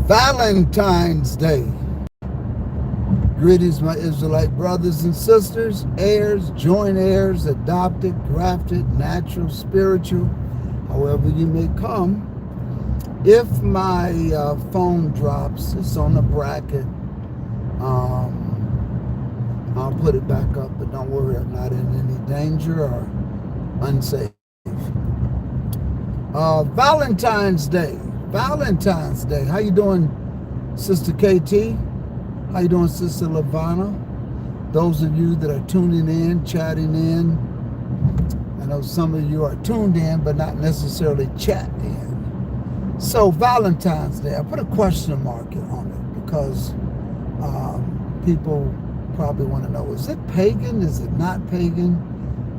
Valentine's Day. Greetings, my Israelite brothers and sisters, heirs, joint heirs, adopted, grafted, natural, spiritual, however you may come. If my phone drops, it's on the bracket. I'll put it back up, but don't worry, I'm not in any danger or unsafe. Valentine's Day. Valentine's Day. How you doing, Sister KT? How you doing, Sister Lavana? Those of you that are tuning in, chatting in. I know some of you are tuned in, but not necessarily chat in. So Valentine's Day, I put a question mark on it because people probably want to know, is it pagan? Is it not pagan?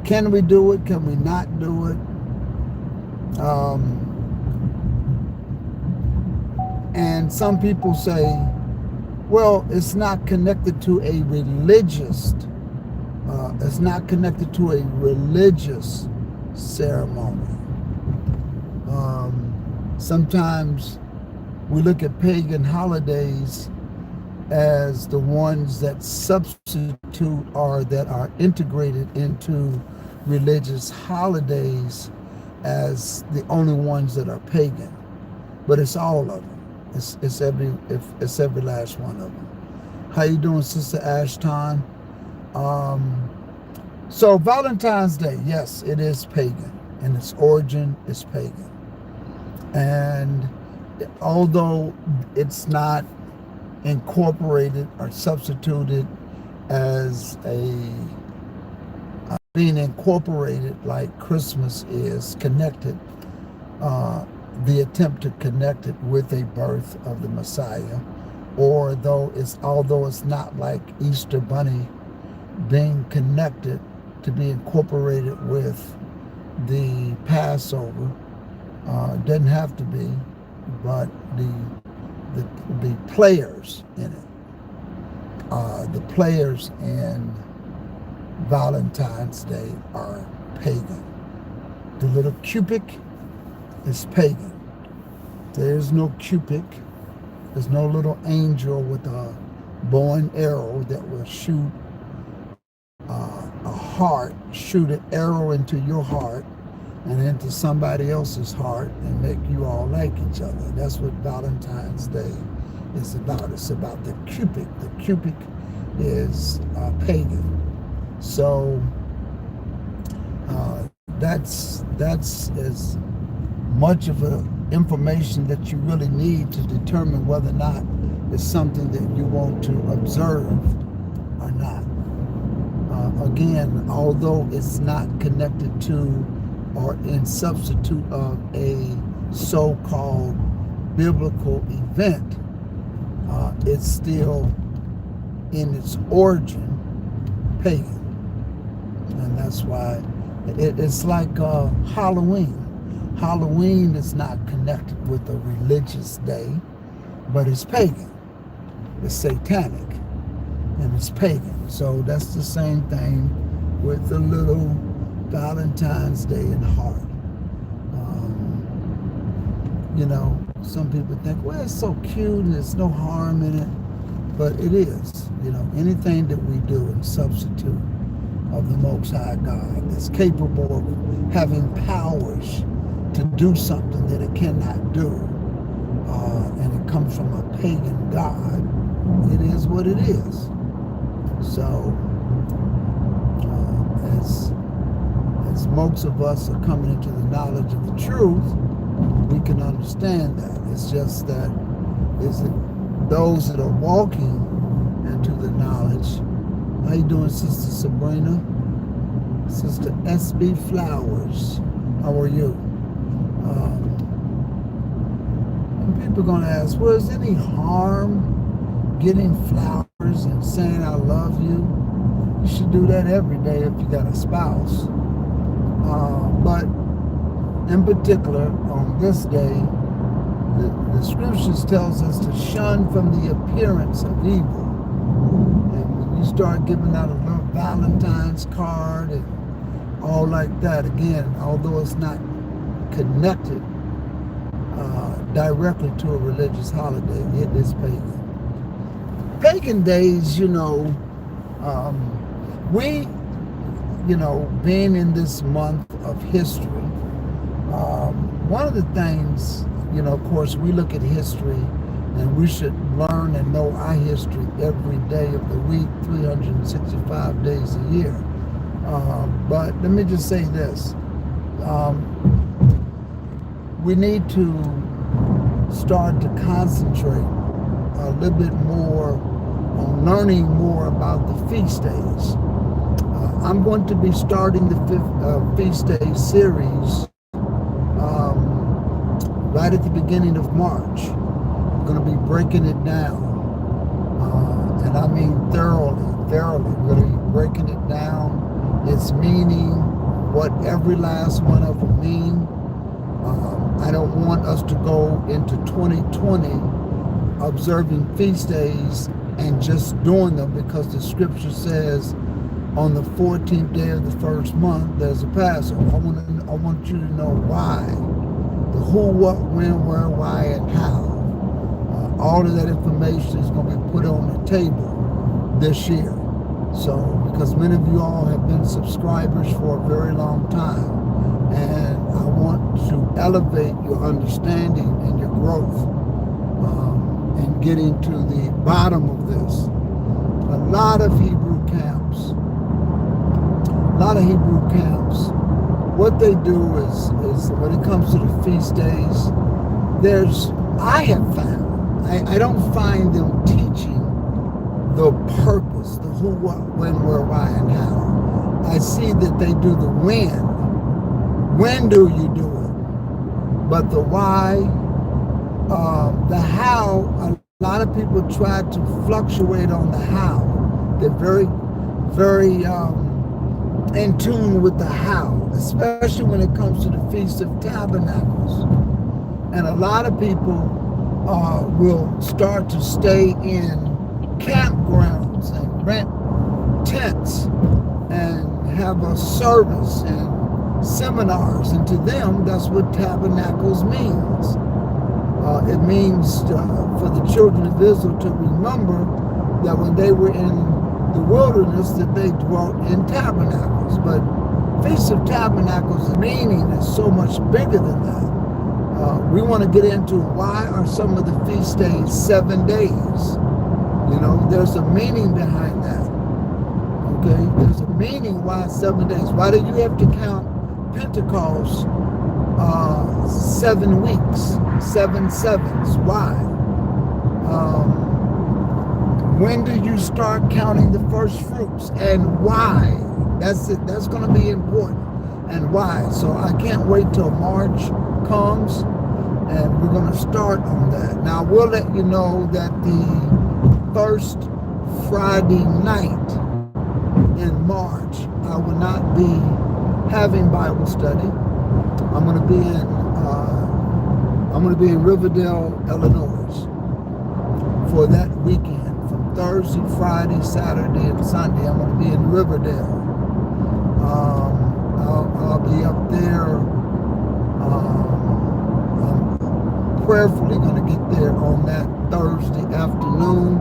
Can we do it? Can we not do it? And some people say, well, it's not connected to a religious, ceremony. Sometimes we look at pagan holidays as the ones that substitute or that are integrated into religious holidays as the only ones that are pagan. But it's all of them. It's every last one of them. How you doing, Sister Ashton? So Valentine's Day, yes, it is pagan. And its origin is pagan. And although it's not incorporated or substituted as being incorporated like Christmas is connected, the attempt to connect it with a birth of the Messiah, or although it's not like Easter Bunny being connected to be incorporated with the Passover, doesn't have to be, but the players in it, the players in Valentine's Day are pagan. The little Cupid is pagan. There's no Cupid. There's no little angel with a bow and arrow that will shoot shoot an arrow into your heart and into somebody else's heart and make you all like each other. That's what Valentine's Day is about. It's about the Cupid. The Cupid is pagan. So that's as much of information that you really need to determine whether or not it's something that you want to observe or not. Again, although it's not connected to or in substitute of a so-called biblical event, it's still in its origin pagan. And that's why it's like Halloween. Halloween is not connected with a religious day, but it's pagan. It's satanic, and it's pagan. So that's the same thing with the little Valentine's Day in heart. Some people think, well, it's so cute and there's no harm in it, but it is. Anything that we do in substitute of the Most High God that's capable of having powers to do something that it cannot do, and it comes from a pagan God, it is what it is. So, as most of us are coming into the knowledge of the truth, we can understand that. It's just that it's those that are walking into the knowledge. How you doing, Sister Sabrina? Sister SB Flowers, how are you? And people are going to ask, well, is any harm getting flowers and saying I love you? You should do that every day if you got a spouse. But in particular, on this day, the scriptures tells us to shun from the appearance of evil. And when you start giving out a little Valentine's card and all like that, again, although it's not connected directly to a religious holiday. It is pagan. Pagan days, we, being in this month of history, one of the things, of course, we look at history and we should learn and know our history every day of the week, 365 days a year. But let me just say this. We need to start to concentrate a little bit more on learning more about the feast days. I'm going to be starting the feast day series right at the beginning of March. I'm going to be breaking it down, and I mean thoroughly. We're going to be breaking it down, its meaning, what every last one of them mean. I don't want us to go into 2020 observing feast days and just doing them because the scripture says on the 14th day of the first month there's a Passover. I want you to know why, the who, what, when, where, why, and how. All of that information is going to be put on the table this year. So, because many of you all have been subscribers for a very long time, and I want to elevate your understanding and your growth and getting to the bottom of this. A lot of Hebrew camps, what they do is when it comes to the feast days, I have found, I don't find them teaching the purpose, the who, what, when, where, why, and how. I see that they do the when. When do you do it? But the why, the how, a lot of people try to fluctuate on the how. They're very, very in tune with the how, especially when it comes to the Feast of Tabernacles. And a lot of people will start to stay in campgrounds and rent tents and have a service and seminars, and to them that's what tabernacles means. It means for the children of Israel to remember that when they were in the wilderness that they dwelt in tabernacles. But Feast of Tabernacles' meaning is so much bigger than that. We want to get into why are some of the feast days 7 days. There's a meaning behind that. Okay, there's a meaning why 7 days. Why do you have to count Pentecost 7 weeks, 7 sevens? Why? When do you start counting the first fruits, and why? That's it. That's going to be important. And why? So I can't wait till March comes, and we're going to start on that. Now we'll let you know that the first Friday night in March, I will not be having Bible study. I'm going to be in Riverdale, Illinois, for that weekend. From Thursday, Friday, Saturday, and Sunday, I'm going to be in Riverdale. I'll be up there. I'm prayerfully going to get there on that Thursday afternoon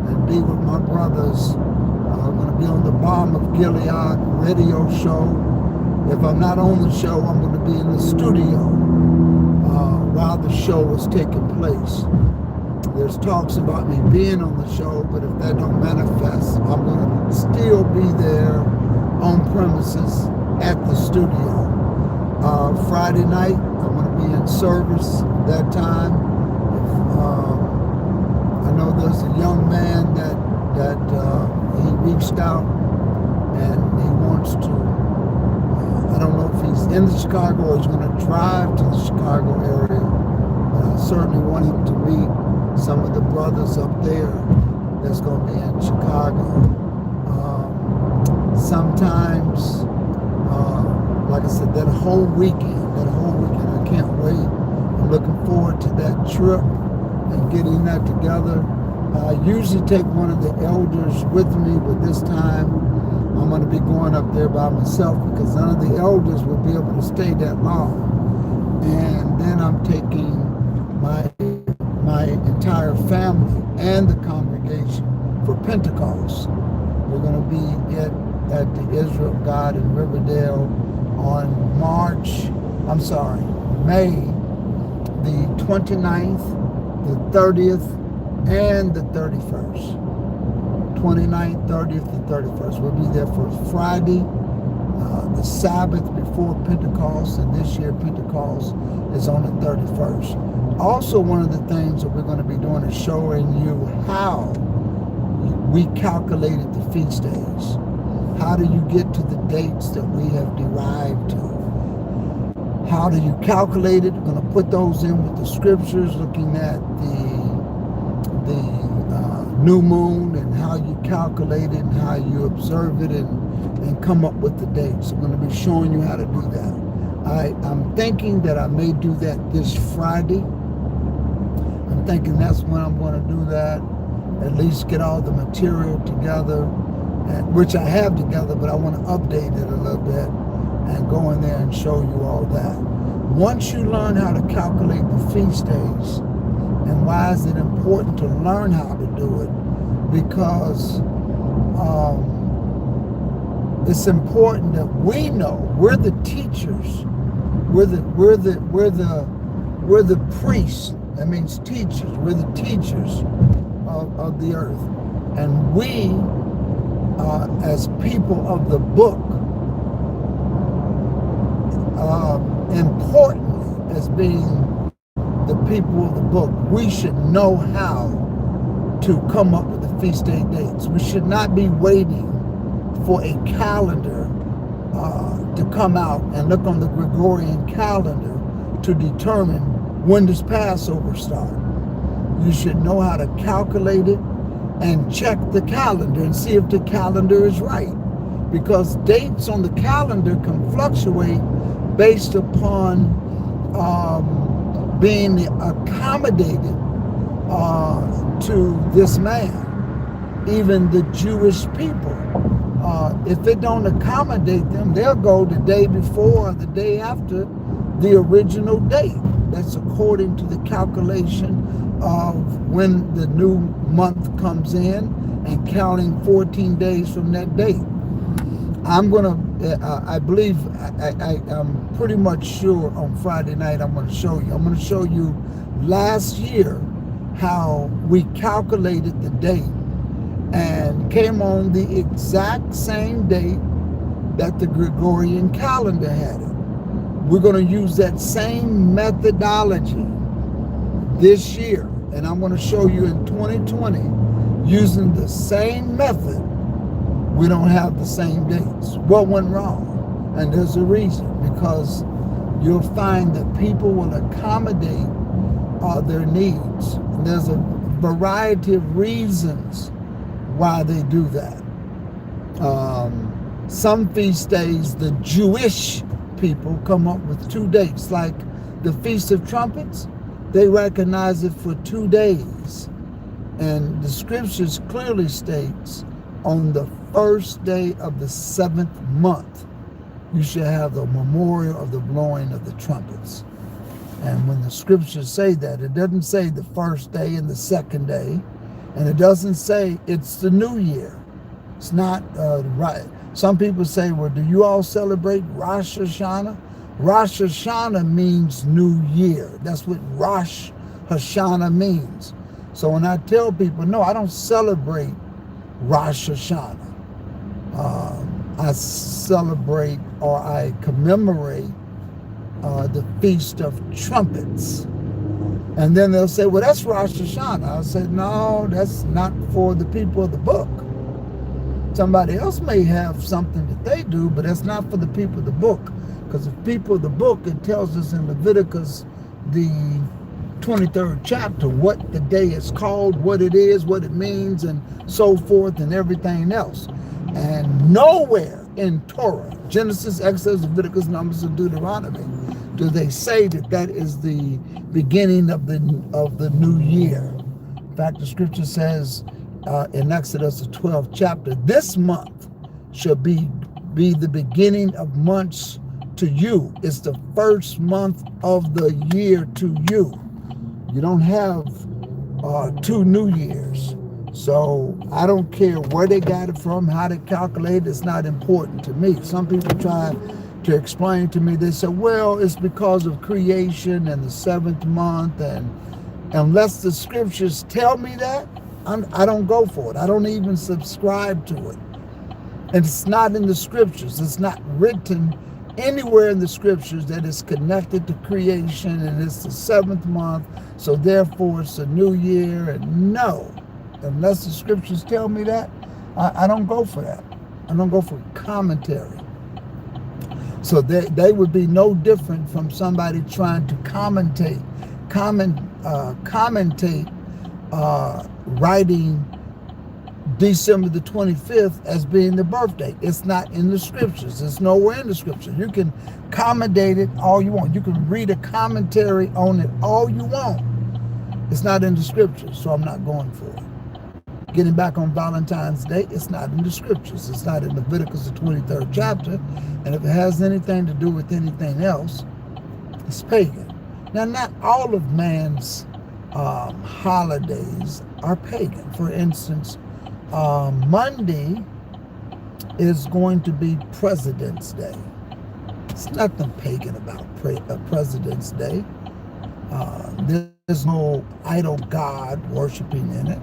and be with my brothers. I'm going to be on the Balm of Gilead radio show. If I'm not on the show, I'm going to be in the studio while the show is taking place. There's talks about me being on the show, but if that don't manifest, I'm going to still be there on premises at the studio. Friday night, I'm going to be in service that time. I know there's a young man that he reached out and he wants to, I don't know if he's in the Chicago or he's going to drive to the Chicago area, but I certainly want him to meet some of the brothers up there that's going to be in Chicago. Sometimes, like I said, that whole weekend, I can't wait. I'm looking forward to that trip and getting that together. I usually take one of the elders with me, but this time I'm going to be going up there by myself because none of the elders will be able to stay that long. And then I'm taking my entire family and the congregation for Pentecost. We're going to be at the Israel of God in Riverdale on May the 29th, the 30th, and the 31st. 29th, 30th, and 31st. We'll be there for Friday, the Sabbath before Pentecost, and this year Pentecost is on the 31st. Also, one of the things that we're going to be doing is showing you how we calculated the feast days. How do you get to the dates that we have derived to? How do you calculate it? We're going to put those in with the scriptures, looking at the new moon and how you calculate it and how you observe it and come up with the dates. I'm going to be showing you how to do that. I'm thinking that I may do that this Friday. I'm thinking that's when I'm going to do that. At least get all the material together, which I have together, but I want to update it a little bit and go in there and show you all that. Once you learn how to calculate the feast days, and why is it important to learn how to do it? Because it's important that we know we're the teachers, we're the priests. That means teachers. We're the teachers of the earth, and we, as people of the book, importantly, as being the people of the book, we should know how to come up with the feast day dates. We should not be waiting for a calendar to come out and look on the Gregorian calendar to determine when does Passover start. You should know how to calculate it and check the calendar and see if the calendar is right, because dates on the calendar can fluctuate based upon being accommodated to this man. Even the Jewish people, if it don't accommodate them, they'll go the day before or the day after the original date. That's according to the calculation of when the new month comes in and counting 14 days from that date. I'm I believe, I'm pretty much sure on Friday night I'm going to show you last year how we calculated the date and came on the exact same date that the Gregorian calendar had it. We're going to use that same methodology this year, and I'm going to show you in 2020, using the same method, we don't have the same dates. What went wrong? And there's a reason, because you'll find that people will accommodate their needs. And there's a variety of reasons why they do that. Some feast days, the Jewish people come up with 2 dates, like the Feast of Trumpets. They recognize it for 2 days. And the scriptures clearly states on the first day of the 7th month, you should have the memorial of the blowing of the trumpets. And when the scriptures say that, it doesn't say the first day and the second day, and it doesn't say it's the new year. It's not right. Some people say, well, do you all celebrate Rosh Hashanah? Rosh Hashanah means new year. That's what Rosh Hashanah means. So when I tell people, no, I don't celebrate Rosh Hashanah. I celebrate, or I commemorate the Feast of Trumpets. And then they'll say, well, that's Rosh Hashanah. I'll say, no, that's not for the people of the book. Somebody else may have something that they do, but that's not for the people of the book. Because the people of the book, it tells us in Leviticus, the 23rd chapter, what the day is called, what it is, what it means, and so forth, and everything else. And nowhere in Torah, Genesis, Exodus, Leviticus, Numbers, and Deuteronomy, do they say that that is the beginning of the new year. In fact, the scripture says in Exodus, the 12th chapter, this month shall be the beginning of months to you. It's the first month of the year to you. You don't have 2 New Years. So I don't care where they got it from, how they calculate it. It's not important to me. Some people try to explain to me, they say, well, it's because of creation and the seventh month, and unless the scriptures tell me that, I don't go for it. I don't even subscribe to it. And it's not in the scriptures. It's not written anywhere in the scriptures that it's connected to creation and it's the seventh month, so therefore it's a new year. And no, unless the scriptures tell me that, I don't go for that. I don't go for commentary. So they would be no different from somebody trying to commentate, writing December the 25th as being the birthday. It's not in the scriptures. It's nowhere in the scripture. You can commentate it all you want. You can read a commentary on it all you want. It's not in the scriptures, so I'm not going for it. Getting back on Valentine's Day, it's not in the scriptures. It's not in Leviticus, the 23rd chapter. And if it has anything to do with anything else, it's pagan. Now, not all of man's holidays are pagan. For instance, Monday is going to be President's Day. It's nothing pagan about President's Day. There's no idol god worshiping in it.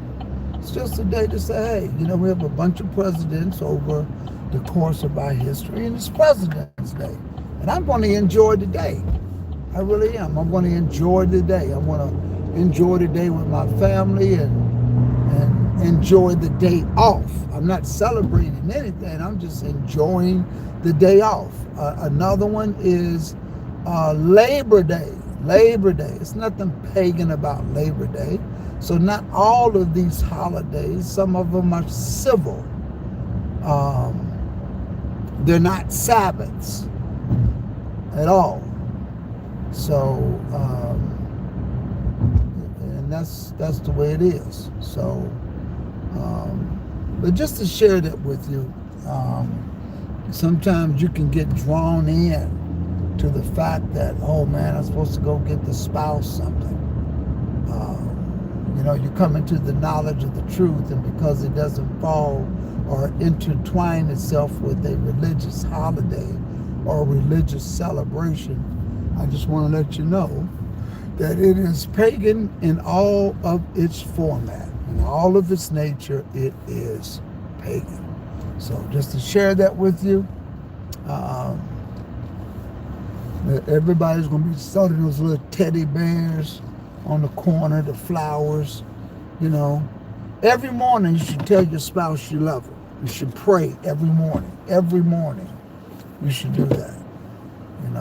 It's just a day to say, hey, we have a bunch of presidents over the course of our history, and it's President's Day. And I'm going to enjoy the day. I really am. I'm going to enjoy the day. I want to enjoy the day with my family and enjoy the day off. I'm not celebrating anything. I'm just enjoying the day off. Another one is Labor Day. Labor Day. It's nothing pagan about Labor Day. So not all of these holidays, some of them are civil. They're not Sabbaths at all. So, and that's the way it is. So, but just to share that with you, sometimes you can get drawn in to the fact that, oh man, I'm supposed to go get the spouse something. You come into the knowledge of the truth, and because it doesn't fall or intertwine itself with a religious holiday or religious celebration, I just want to let you know that it is pagan in all of its format. In all of its nature, it is pagan. So just to share that with you, everybody's going to be starting those little teddy bears on the corner, the flowers, Every morning you should tell your spouse you love her. You should pray every morning. Every morning you should do that, and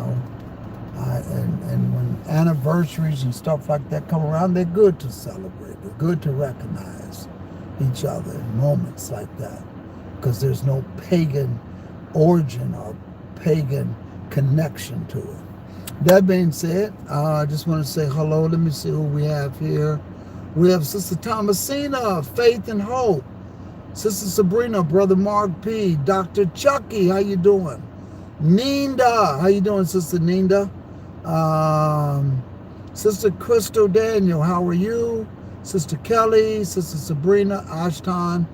when anniversaries and stuff like that come around, they're good to celebrate. They're good to recognize each other in moments like that, because there's no pagan origin or pagan connection to it. That being said, I just want to say hello. Let me see who we have here. We have Sister Thomasina, Faith and Hope. Sister Sabrina, Brother Mark P. Dr. Chucky, how you doing? Ninda, how you doing, Sister Ninda? Sister Crystal Daniel, how are you? Sister Kelly, Sister Sabrina, Ashton,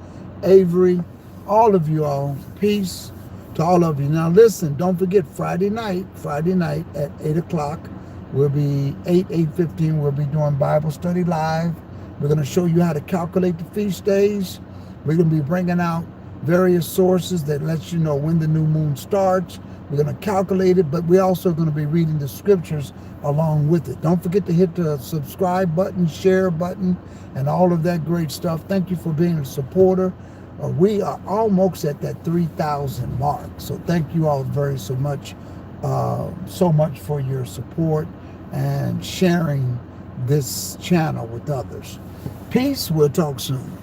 Avery, all of you all. Peace to all of you. Now listen, don't forget Friday night at 8 o'clock, we'll be 8:15, we'll be doing Bible study live. We're going to show you how to calculate the feast days. We're going to be bringing out various sources that lets you know when the new moon starts. We're going to calculate it, but we're also going to be reading the scriptures along with it. Don't forget to hit the subscribe button, share button, and all of that great stuff. Thank you for being a supporter. We are almost at that 3,000 mark. So thank you all so much for your support and sharing this channel with others. Peace. We'll talk soon.